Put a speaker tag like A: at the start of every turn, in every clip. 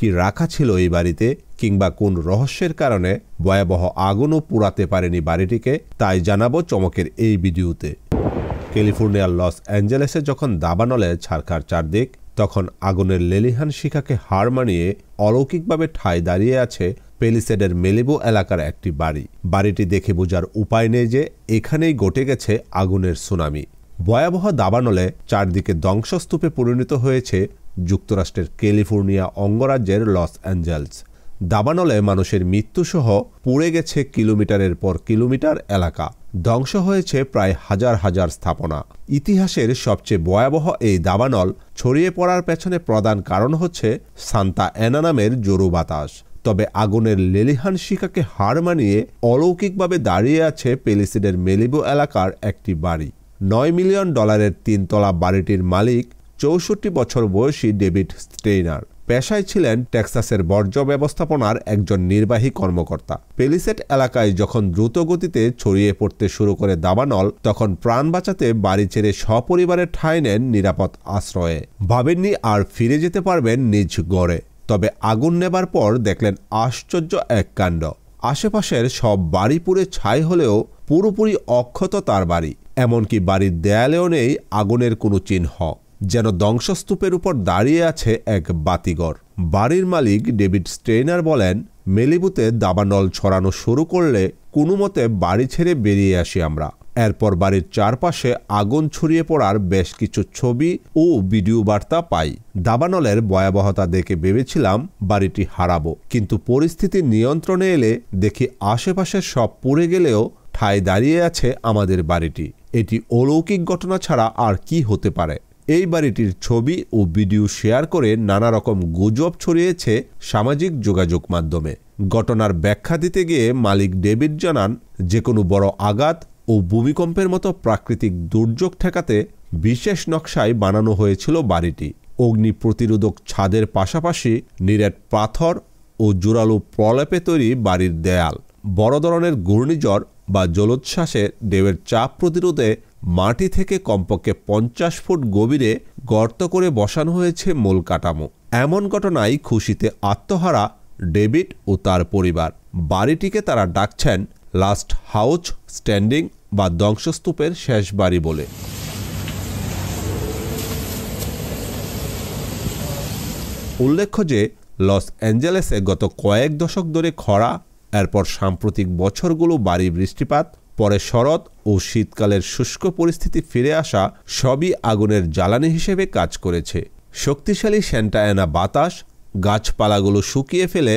A: কি রাখা ছিল এই বাড়িতে, কিংবা কোন রহস্যের কারণে ভয়াবহ আগুনও পুড়াতে পারেনি বাড়িটিকে, তাই জানাবো চমকের এই ভিডিওতে। ক্যালিফোর্নিয়ার লস অ্যাঞ্জেলেসে যখন দাবানলে ছারখার চারদিক, তখন আগুনের লেলিহান শিখাকে হার মানিয়ে অলৌকিকভাবে ঠায় দাঁড়িয়ে আছে পেলিসেডের মেলিবু এলাকার একটি বাড়ি। বাড়িটি দেখে বোঝার উপায় নেই যে এখানেই ঘটে গেছে আগুনের সুনামি। ভয়াবহ দাবানলে চারদিকে ধ্বংসস্তূপে পরিণত হয়েছে যুক্তরাষ্ট্রের ক্যালিফোর্নিয়া অঙ্গরাজ্যের লস অ্যাঞ্জেলস। দাবানলে মানুষের মৃত্যুসহ পুড়ে গেছে কিলোমিটারের পর কিলোমিটার এলাকা, ধ্বংস হয়েছে প্রায় হাজার হাজার স্থাপনা। ইতিহাসের সবচেয়ে ভয়াবহ এই দাবানল ছড়িয়ে পড়ার পেছনে প্রধান কারণ হচ্ছে সান্তা অ্যানা নামের জোরু বাতাস। তবে আগুনের লেলিহান শিখাকে হার মানিয়ে অলৌকিকভাবে দাঁড়িয়ে আছে পেলিসেডের মেলিবু এলাকার একটি বাড়ি। $9 মিলিয়ন 3 তলা বাড়িটির মালিক 64 বছর বয়সী ডেভিড স্টেইনার। পেশায় ছিলেন টেক্সাসের বর্জ্য ব্যবস্থাপনার একজন নির্বাহী কর্মকর্তা। পেলিসেড এলাকায় যখন দ্রুত গতিতে ছড়িয়ে পড়তে শুরু করে দাবানল, তখন প্রাণ বাঁচাতে বাড়ি ছেড়ে সপরিবারে ঠাঁই নেন নিরাপদ আশ্রয়ে। ভাবেননি আর ফিরে যেতে পারবেন নিজ গড়ে। তবে আগুন নেবার পর দেখলেন আশ্চর্য এক কাণ্ড। আশেপাশের সব বাড়ি পুড়ে ছাই হলেও পুরোপুরি অক্ষত তার বাড়ি। এমনকি বাড়ির দেয়ালেও নেই আগুনের কোনো চিহ্ন, যেন ধ্বংসস্তূপের উপর দাঁড়িয়ে আছে এক বাতিঘর। বাড়ির মালিক ডেভিড স্টেইনার বলেন, মেলিবুতে দাবানল ছড়ানো শুরু করলে কোনো মতে বাড়ি ছেড়ে বেরিয়ে আসি আমরা। এরপর বাড়ির চারপাশে আগুন ছড়িয়ে পড়ার বেশ কিছু ছবি ও ভিডিও বার্তা পাই। দাবানলের ভয়াবহতা দেখে ভেবেছিলাম বাড়িটি হারাবো, কিন্তু পরিস্থিতি নিয়ন্ত্রণে এলে দেখি আশেপাশের সব পুড়ে গেলেও ঠায় দাঁড়িয়ে আছে আমাদের বাড়িটি। এটি অলৌকিক ঘটনা ছাড়া আর কি হতে পারে? এই বাড়িটির ছবি ও ভিডিও শেয়ার করে নানা রকম গুজব ছড়িয়েছে সামাজিক যোগাযোগ মাধ্যমে। ঘটনার ব্যাখ্যা দিতে গিয়ে মালিক ডেভিড জানান, যে কোনো বড় আঘাত ও ভূমিকম্পের মতো প্রাকৃতিক দুর্যোগ ঠেকাতে বিশেষ নকশায় বানানো হয়েছিল বাড়িটি। অগ্নি প্রতিরোধক ছাদের পাশাপাশি নিরেট পাথর ও জোরালো প্রলেপে তৈরি বাড়ির দেয়াল। বড় ধরনের ঘূর্ণিঝড় বা জলোচ্ছ্বাসে ঢেউয়ের চাপ প্রতিরোধে মাটি থেকে কমপক্ষে 50 ফুট গভীরে গর্ত করে বসানো হয়েছে মূল কাঠামো। এমন ঘটনায় খুশিতে আত্মহারা ডেভিড ও তার পরিবার। বাড়িটিকে তারা ডাকছেন লাস্ট হাউস স্ট্যান্ডিং বা ধ্বংসস্তূপের শেষ বাড়ি বলে। উল্লেখ্য যে লস অ্যাঞ্জেলেসে গত কয়েক দশক ধরে খরা, এরপর সাম্প্রতিক বছরগুলো ভারী বৃষ্টিপাত, পরে শরৎ ও শীতকালের শুষ্ক পরিস্থিতি ফিরে আসা সবই আগুনের জ্বালানি হিসেবে কাজ করেছে। শক্তিশালী সান্তা অ্যানা বাতাস গাছপালাগুলো শুকিয়ে ফেলে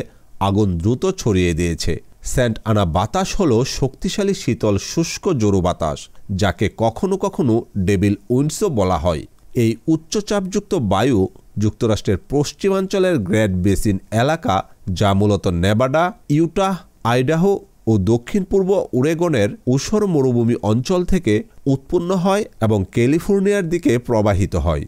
A: আগুন দ্রুত ছড়িয়ে দিয়েছে। সান্তা অ্যানা বাতাস হলো শক্তিশালী শীতল শুষ্ক জোরু বাতাস, যাকে কখনো কখনো ডেভিল উইন্ডসও বলা হয়। এই উচ্চচাপযুক্ত বায়ু যুক্তরাষ্ট্রের পশ্চিমাঞ্চলের গ্রেট বেসিন এলাকা, যা মূলত নেভাডা, ইউটাহ, আইডাহো ও দক্ষিণ পূর্ব ওরেগনের ঊষর মরুভূমি অঞ্চল থেকে উৎপন্ন হয় এবং ক্যালিফোর্নিয়ার দিকে প্রবাহিত হয়।